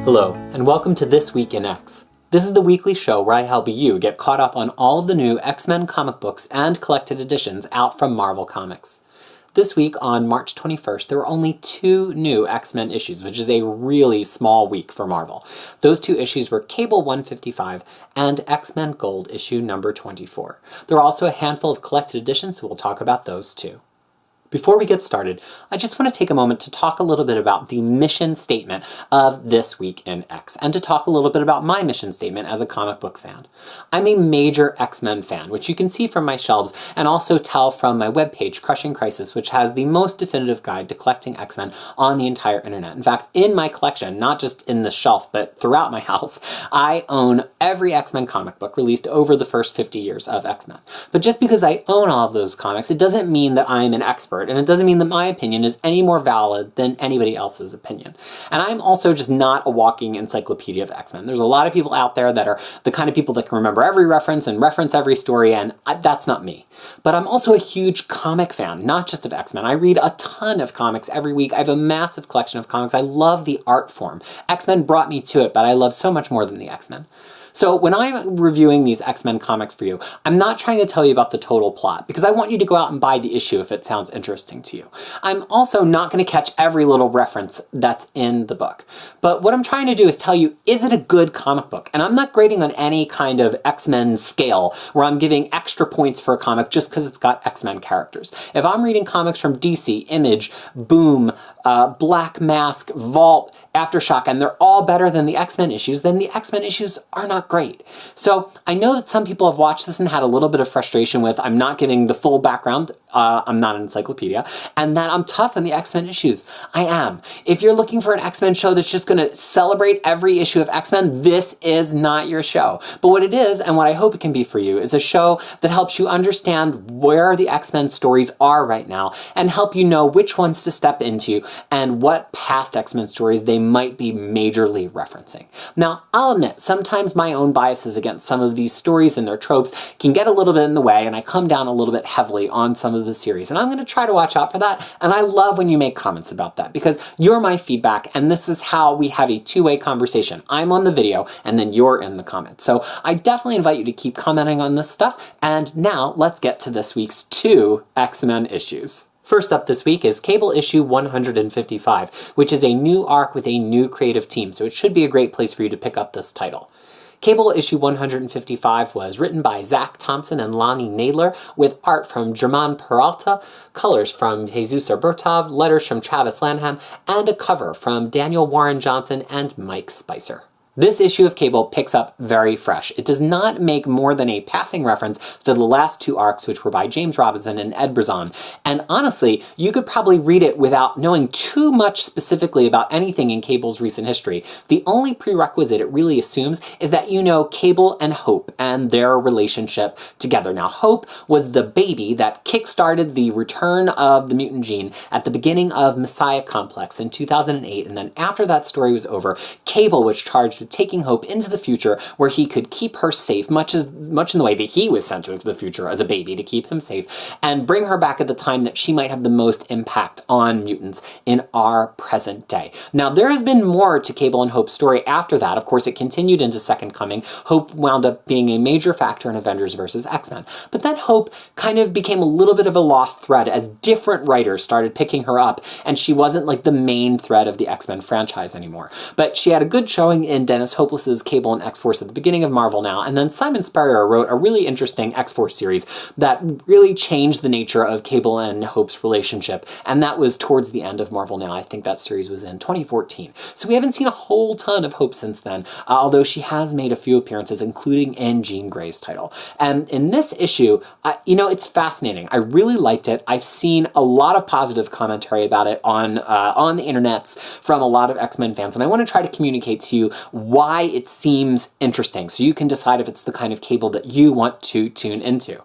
Hello, and welcome to This Week in X. This is the weekly show where I help you get caught up on all of the new X-Men comic books and collected editions out from Marvel Comics. This week, on March 21st, there were only 2 new X-Men issues, which is a really small week for Marvel. Those 2 issues were Cable 155 and XMen Gold issue number 24. There are also a handful of collected editions, so we'll talk about those too. Before we get started, I just want to take a moment to talk a little bit about the mission statement of This Week in X, and to talk a little bit about my mission statement as a comic book fan. I'm a major X-Men fan, which you can see from my shelves and also tell from my webpage, Crushing Crisis, which has the most definitive guide to collecting X-Men on the entire internet. In fact, in my collection, not just in the shelf, but throughout my house, I own every X-Men comic book released over the first 50 years of X-Men. But just because I own all of those comics, it doesn't mean that I'm an expert. And it doesn't mean that my opinion is any more valid than anybody else's opinion. And I'm also just not a walking encyclopedia of X-Men. There's a lot of people out there that are the kind of people that can remember every reference and reference every story, and that's not me. But I'm also a huge comic fan, not just of X-Men. I read a ton of comics every week. I have a massive collection of comics. I love the art form. X-Men brought me to it, but I love so much more than the X-Men. So when I'm reviewing these X-Men comics for you, I'm not trying to tell you about the total plot, because I want you to go out and buy the issue if it sounds interesting to you. I'm also not going to catch every little reference that's in the book. But what I'm trying to do is tell you, is it a good comic book? And I'm not grading on any kind of X-Men scale where I'm giving extra points for a comic just because it's got X-Men characters. If I'm reading comics from DC, Image, Boom, Black Mask, Vault, Aftershock, and they're all better than the X-Men issues, then the X-Men issues are not great. So I know that some people have watched this and had a little bit of frustration with I'm not giving the full background, I'm not an encyclopedia, and that I'm tough on the X-Men issues. I am. If you're looking for an X-Men show that's just going to celebrate every issue of X-Men, this is not your show. But what it is, and what I hope it can be for you, is a show that helps you understand where the X-Men stories are right now, and help you know which ones to step into, and what past X-Men stories they might be majorly referencing. Now, I'll admit, sometimes my own biases against some of these stories and their tropes can get a little bit in the way, and I come down a little bit heavily on some of the series, and I'm going to try to watch out for that. And I love when you make comments about that, because you're my feedback, and this is how we have a two-way conversation. I'm on the video, and then you're in the comments. So I definitely invite you to keep commenting on this stuff. And now let's get to this week's 2 X-Men issues. First up this week is Cable issue 155, which is a new arc with a new creative team, so it should be a great place for you to pick up this title. Cable issue 155 was written by Zach Thompson and Lonnie Nadler, with art from German Peralta, colors from Jesus Bertov, letters from Travis Lanham, and a cover from Daniel Warren Johnson and Mike Spicer. This issue of Cable picks up very fresh. It does not make more than a passing reference to the last 2 arcs, which were by James Robinson and Ed Brisson. And honestly, you could probably read it without knowing too much specifically about anything in Cable's recent history. The only prerequisite it really assumes is that you know Cable and Hope and their relationship together. Now, Hope was the baby that kickstarted the return of the mutant gene at the beginning of Messiah Complex in 2008, and then after that story was over, Cable was charged with taking Hope into the future where he could keep her safe, much in the way that he was sent to the future as a baby to keep him safe, and bring her back at the time that she might have the most impact on mutants in our present day. Now, there has been more to Cable and Hope's story after that. Of course, it continued into Second Coming. Hope wound up being a major factor in Avengers vs. X-Men. But then Hope kind of became a little bit of a lost thread as different writers started picking her up, and she wasn't like the main thread of the X-Men franchise anymore. But she had a good showing in Dennis Hopeless's Cable and X-Force at the beginning of Marvel Now, and then Simon Spurrier wrote a really interesting X-Force series that really changed the nature of Cable and Hope's relationship, and that was towards the end of Marvel Now. I think that series was in 2014. So we haven't seen a whole ton of Hope since then, although she has made a few appearances, including in Jean Grey's title. And in this issue, you know, it's fascinating. I really liked it. I've seen a lot of positive commentary about it on the internets from a lot of X-Men fans, and I want to try to communicate to you why it seems interesting, so you can decide if it's the kind of Cable that you want to tune into.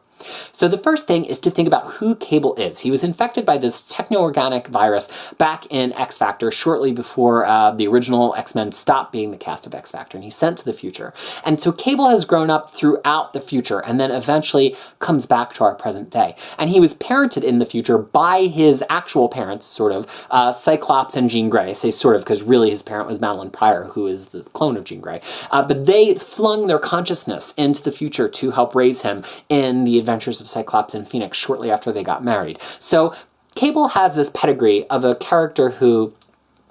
So the first thing is to think about who Cable is. He was infected by this techno-organic virus back in X Factor shortly before the original X-Men stopped being the cast of X Factor, and he's sent to the future. And so Cable has grown up throughout the future and then eventually comes back to our present day. And he was parented in the future by his actual parents, sort of, Cyclops and Jean Grey. I say sort of because really his parent was Madeline Pryor, who is the clone of Jean Grey. But they flung their consciousness into the future to help raise him in the adventures of Cyclops and Phoenix shortly after they got married. So Cable has this pedigree of a character who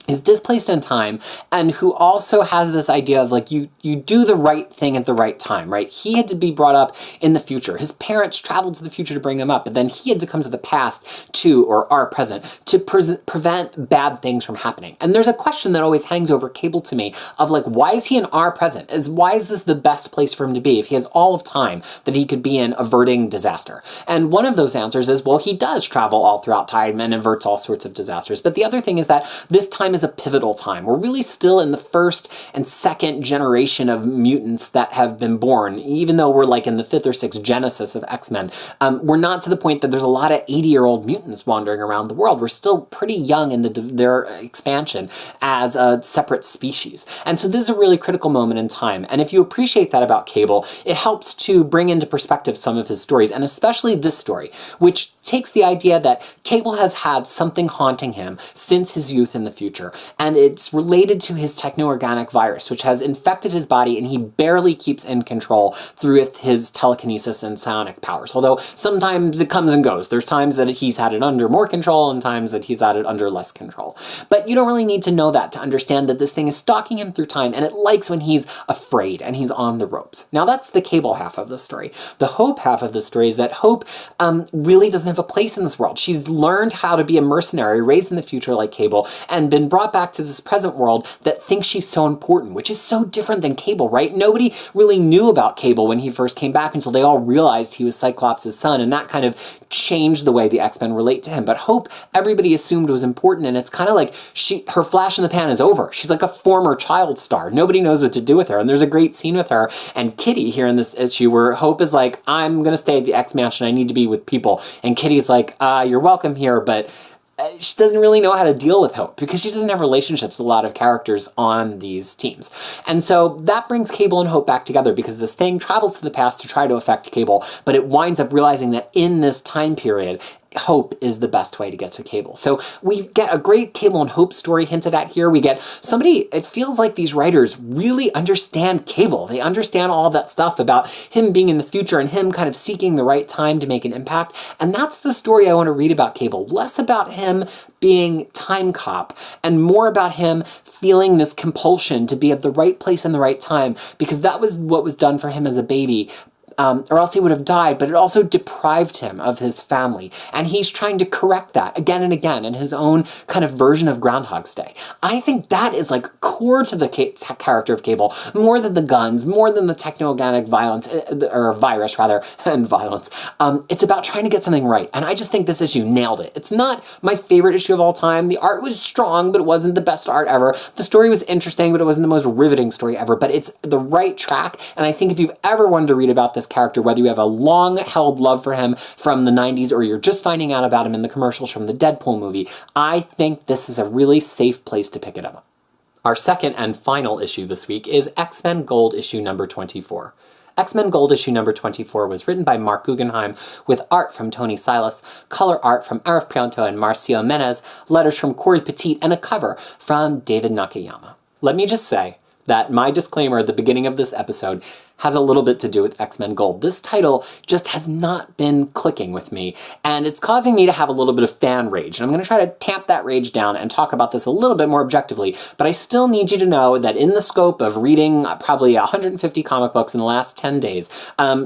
is displaced in time and who also has this idea of like you do the right thing at the right time, right? He had to be brought up in the future. His parents traveled to the future to bring him up, but then he had to come to the past or our present to prevent bad things from happening. And there's a question that always hangs over Cable to me of like, why is he in our present? Why is this the best place for him to be if he has all of time that he could be in averting disaster? And one of those answers is, well, he does travel all throughout time and averts all sorts of disasters. But the other thing is that this time is a pivotal time. We're really still in the first and second generation of mutants that have been born. Even though we're like in the 5th or 6th genesis of X-Men, we're not to the point that there's a lot of 80-year-old mutants wandering around the world. We're still pretty young in their expansion as a separate species. And so this is a really critical moment in time. And if you appreciate that about Cable, it helps to bring into perspective some of his stories, and especially this story, which takes the idea that Cable has had something haunting him since his youth in the future, and it's related to his techno-organic virus, which has infected his body and he barely keeps in control through his telekinesis and psionic powers, although sometimes it comes and goes. There's times that he's had it under more control and times that he's had it under less control. But you don't really need to know that to understand that this thing is stalking him through time, and it likes when he's afraid and he's on the ropes. Now that's the Cable half of the story. The Hope half of the story is that Hope really doesn't have a place in this world. She's learned how to be a mercenary, raised in the future like Cable, and been brought back to this present world that thinks she's so important, which is so different than Cable, right? Nobody really knew about Cable when he first came back until they all realized he was Cyclops' son, and that kind of changed the way the X-Men relate to him. But Hope, everybody assumed was important, and it's kind of like her flash in the pan is over. She's like a former child star. Nobody knows what to do with her, and there's a great scene with her and Kitty here in this issue where Hope is like, I'm gonna stay at the X-Mansion, I need to be with people, and Kitty's like, you're welcome here, but she doesn't really know how to deal with Hope because she doesn't have relationships with a lot of characters on these teams. And so that brings Cable and Hope back together because this thing travels to the past to try to affect Cable, but it winds up realizing that in this time period, Hope is the best way to get to Cable. So we get a great Cable and Hope story hinted at here. We get somebody, it feels like these writers really understand Cable. They understand all of that stuff about him being in the future and him kind of seeking the right time to make an impact. And that's the story I want to read about Cable. Less about him being time cop and more about him feeling this compulsion to be at the right place and the right time, because that was what was done for him as a baby. Or else he would have died, but it also deprived him of his family. And he's trying to correct that again and again in his own kind of version of Groundhog's Day. I think that is like core to the character of Cable, more than the guns, more than the techno-organic violence, or virus rather, and violence. It's about trying to get something right. And I just think this issue nailed it. It's not my favorite issue of all time. The art was strong, but it wasn't the best art ever. The story was interesting, but it wasn't the most riveting story ever. But it's the right track. And I think if you've ever wanted to read about this character, whether you have a long-held love for him from the 90s or you're just finding out about him in the commercials from the Deadpool movie, I think this is a really safe place to pick it up. Our second and final issue this week is X-Men Gold issue number 24. X-Men Gold issue number 24 was written by Mark Guggenheim with art from Tony Silas, color art from Arif Prianto and Marcio Menez, letters from Corey Petit, and a cover from David Nakayama. Let me just say that my disclaimer at the beginning of this episode has a little bit to do with X-Men Gold. This title just has not been clicking with me, and it's causing me to have a little bit of fan rage. And I'm going to try to tamp that rage down and talk about this a little bit more objectively, but I still need you to know that in the scope of reading probably 150 comic books in the last 10 days,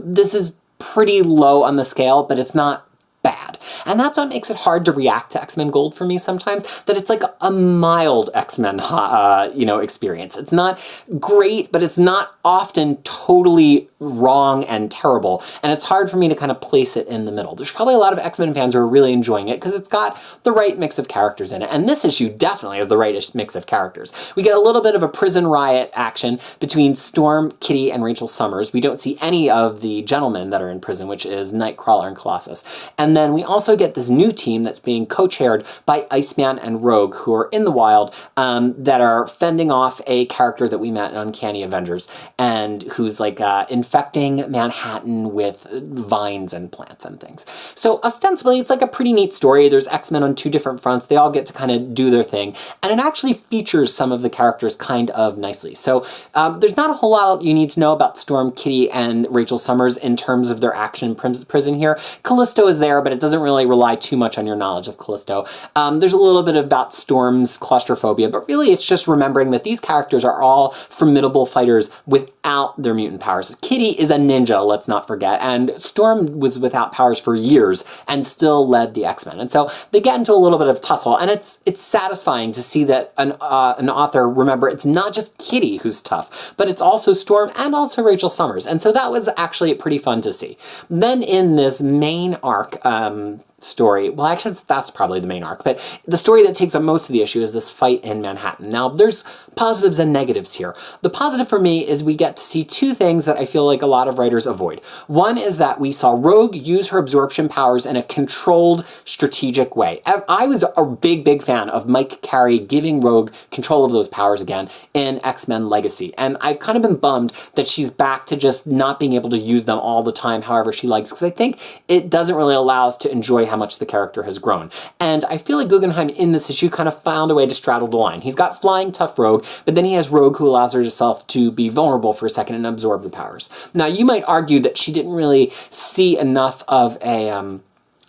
this is pretty low on the scale, but it's not bad. And that's what makes it hard to react to X-Men Gold for me sometimes, that it's like a mild X-Men, experience. It's not great, but it's not often totally wrong and terrible. And it's hard for me to kind of place it in the middle. There's probably a lot of X-Men fans who are really enjoying it because it's got the right mix of characters in it. And this issue definitely has the right mix of characters. We get a little bit of a prison riot action between Storm, Kitty, and Rachel Summers. We don't see any of the gentlemen that are in prison, which is Nightcrawler and Colossus. And then we also get this new team that's being co-chaired by Iceman and Rogue, who are in the wild, that are fending off a character that we met in Uncanny Avengers, and who's like infecting Manhattan with vines and plants and things. So ostensibly, it's like a pretty neat story. There's X-Men on two different fronts. They all get to kind of do their thing, and it actually features some of the characters kind of nicely. So there's not a whole lot you need to know about Storm, Kitty, and Rachel Summers in terms of their action in prison here. Callisto is there, but it doesn't really rely too much on your knowledge of Callisto. There's a little bit about Storm's claustrophobia, but really it's just remembering that these characters are all formidable fighters without their mutant powers. Kitty is a ninja, let's not forget, and Storm was without powers for years and still led the X-Men. And so they get into a little bit of tussle, and it's satisfying to see that an author, remember, it's not just Kitty who's tough, but it's also Storm and also Rachel Summers. And so that was actually pretty fun to see. Then in this main arc, story, well, actually that's probably the main arc, but the story that takes up most of the issue is this fight in Manhattan. Now, there's positives and negatives here. The positive for me is we get to see two things that I feel like a lot of writers avoid. One is that we saw Rogue use her absorption powers in a controlled, strategic way. I was a big fan of Mike Carey giving Rogue control of those powers again in X-Men Legacy, and I've kind of been bummed that she's back to just not being able to use them all the time however she likes, because I think it doesn't really allow us to enjoy how much the character has grown. And I feel like Guggenheim in this issue kind of found a way to straddle the line. He's got flying tough Rogue, but then he has Rogue who allows herself to be vulnerable for a second and absorb the powers. Now, you might argue that she didn't really see enough of a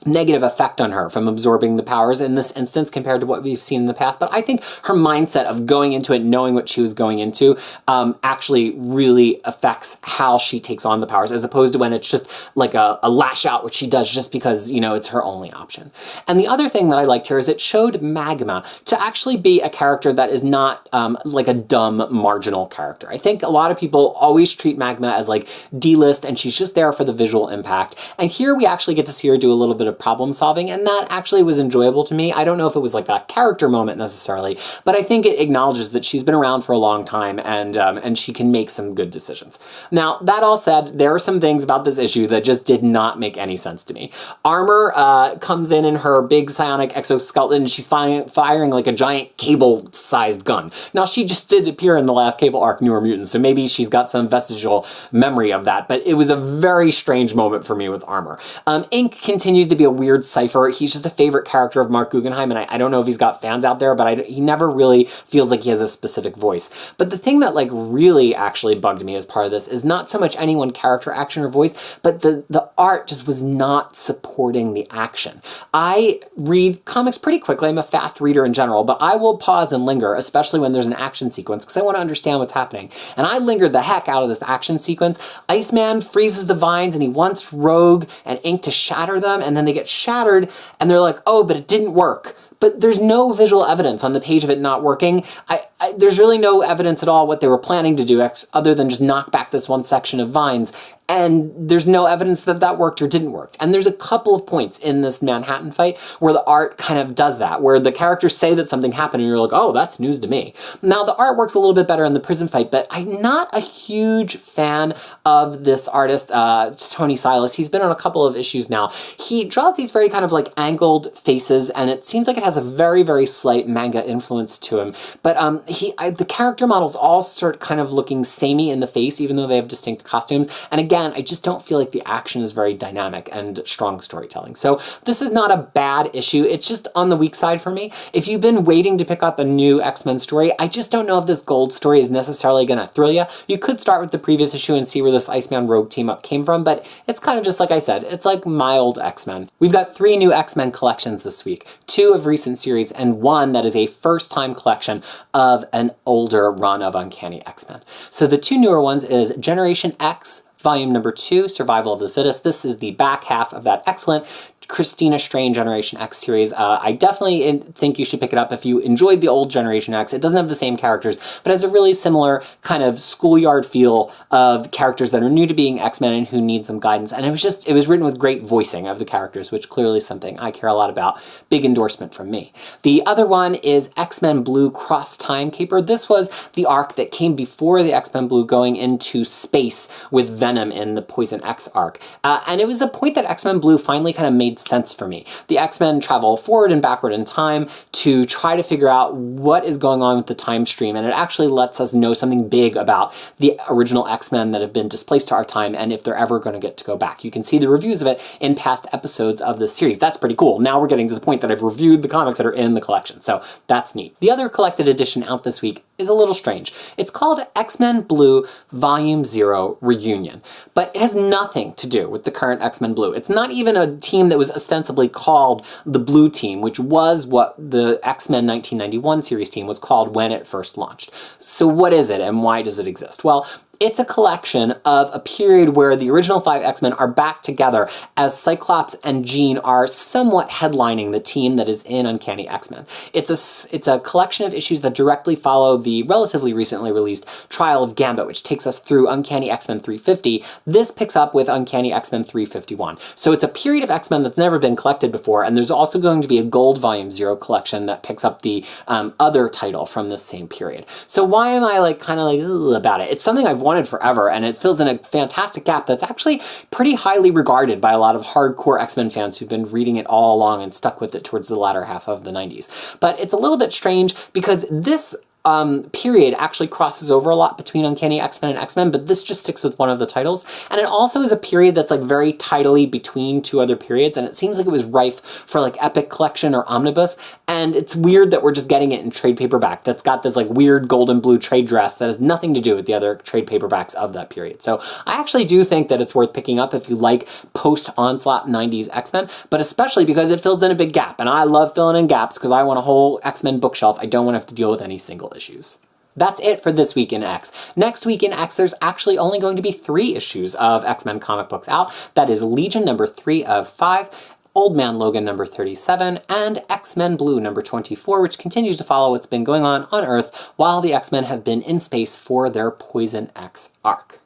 negative effect on her from absorbing the powers in this instance compared to what we've seen in the past, but I think her mindset of going into it, knowing what she was going into, actually really affects how she takes on the powers, as opposed to when it's just like a lash out, which she does just because, it's her only option. And the other thing that I liked here is it showed Magma to actually be a character that is not like a dumb marginal character. I think a lot of people always treat Magma as like D-list, and she's just there for the visual impact. And here we actually get to see her do a little bit of problem solving, and that actually was enjoyable to me. I don't know if it was like a character moment necessarily, but I think it acknowledges that she's been around for a long time, and she can make some good decisions. Now, that all said, there are some things about this issue that just did not make any sense to me. Armor comes in her big psionic exoskeleton, and she's firing like a giant cable-sized gun. Now, she just did appear in the last Cable arc, Newer Mutants, so maybe she's got some vestigial memory of that, but it was a very strange moment for me with Armor. Ink continues to be a weird cipher. He's just a favorite character of Mark Guggenheim, and I don't know if he's got fans out there, but he never really feels like he has a specific voice. But the thing that like really actually bugged me as part of this is not so much any one character, action, or voice, but the art just was not supporting the action. I read comics pretty quickly. I'm a fast reader in general, but I will pause and linger, especially when there's an action sequence, because I want to understand what's happening. And I lingered the heck out of this action sequence. Iceman freezes the vines, and he wants Rogue and Ink to shatter them, and then they get shattered, and they're like, oh, but it didn't work. But there's no visual evidence on the page of it not working. There's really no evidence at all what they were planning to do other than just knock back this one section of vines. And there's no evidence that that worked or didn't work. And there's a couple of points in this Manhattan fight where the art kind of does that, where the characters say that something happened and you're like, oh, that's news to me. Now, the art works a little bit better in the prison fight, but I'm not a huge fan of this artist, Tony Silas. He's been on a couple of issues now. He draws these very kind of like angled faces, and it seems like it has a very, very slight manga influence to him. But the character models all start kind of looking samey in the face, even though they have distinct costumes. And again, I just don't feel like the action is very dynamic and strong storytelling. So this is not a bad issue. It's just on the weak side for me. If you've been waiting to pick up a new X-Men story, I just don't know if this Gold story is necessarily going to thrill you. You could start with the previous issue and see where this Iceman Rogue team up came from, but it's kind of just like I said, it's like mild X-Men. We've got 3 new X-Men collections this week, 2 of recent series, and 1 that is a first-time collection of an older run of Uncanny X-Men. So the 2 newer ones is Generation X, Volume number 2, Survival of the Fittest. This is the back half of that excellent Christina Strange Generation X series. I definitely think you should pick it up if you enjoyed the old Generation X. It doesn't have the same characters, but has a really similar kind of schoolyard feel of characters that are new to being X-Men and who need some guidance. And it was written with great voicing of the characters, which clearly is something I care a lot about. Big endorsement from me. The other one is X-Men Blue Cross Time Caper. This was the arc that came before the X-Men Blue going into space with Venom in the Poison X arc. And it was a point that X-Men Blue finally kind of made sense for me. The X-Men travel forward and backward in time to try to figure out what is going on with the time stream, and it actually lets us know something big about the original X-Men that have been displaced to our time and if they're ever going to get to go back. You can see the reviews of it in past episodes of this series. That's pretty cool. Now we're getting to the point that I've reviewed the comics that are in the collection, so that's neat. The other collected edition out this week is a little strange. It's called X-Men Blue Volume 0 Reunion, but it has nothing to do with the current X-Men Blue. It's not even a team that was ostensibly called the Blue Team, which was what the X-Men 1991 series team was called when it first launched. So what is it and why does it exist? Well, it's a collection of a period where the original 5 X-Men are back together as Cyclops and Jean are somewhat headlining the team that is in Uncanny X-Men. It's a collection of issues that directly follow the relatively recently released Trial of Gambit, which takes us through Uncanny X-Men 350. This picks up with Uncanny X-Men 351. So it's a period of X-Men that's never been collected before, and there's also going to be a Gold Volume 0 collection that picks up the other title from this same period. So why am I kind of about it? It's something I've wanted forever, and it fills in a fantastic gap that's actually pretty highly regarded by a lot of hardcore X-Men fans who've been reading it all along and stuck with it towards the latter half of the 90s. But it's a little bit strange because this period actually crosses over a lot between Uncanny X-Men and X-Men, but this just sticks with one of the titles. And it also is a period that's very tidily between two other periods, and it seems like it was rife for Epic Collection or Omnibus, and it's weird that we're just getting it in trade paperback that's got this weird gold and blue trade dress that has nothing to do with the other trade paperbacks of that period. So I actually do think that it's worth picking up if you like post-Onslaught 90s X-Men, but especially because it fills in a big gap, and I love filling in gaps because I want a whole X-Men bookshelf. I don't want to have to deal with any single issues. That's it for this week in X. Next week in X, there's actually only going to be 3 issues of X-Men comic books out. That is Legion number 3 of 5, Old Man Logan number 37, and X-Men Blue number 24, which continues to follow what's been going on Earth while the X-Men have been in space for their Poison X arc.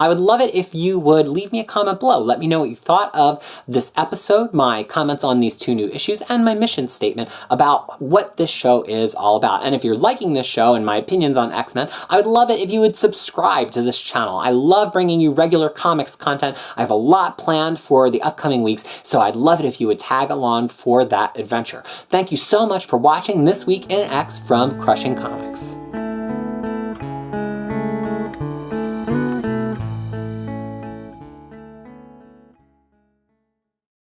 I would love it if you would leave me a comment below. Let me know what you thought of this episode, my comments on these 2 new issues, and my mission statement about what this show is all about. And if you're liking this show and my opinions on X-Men, I would love it if you would subscribe to this channel. I love bringing you regular comics content. I have a lot planned for the upcoming weeks, so I'd love it if you would tag along for that adventure. Thank you so much for watching This Week in X from Crushing Comics.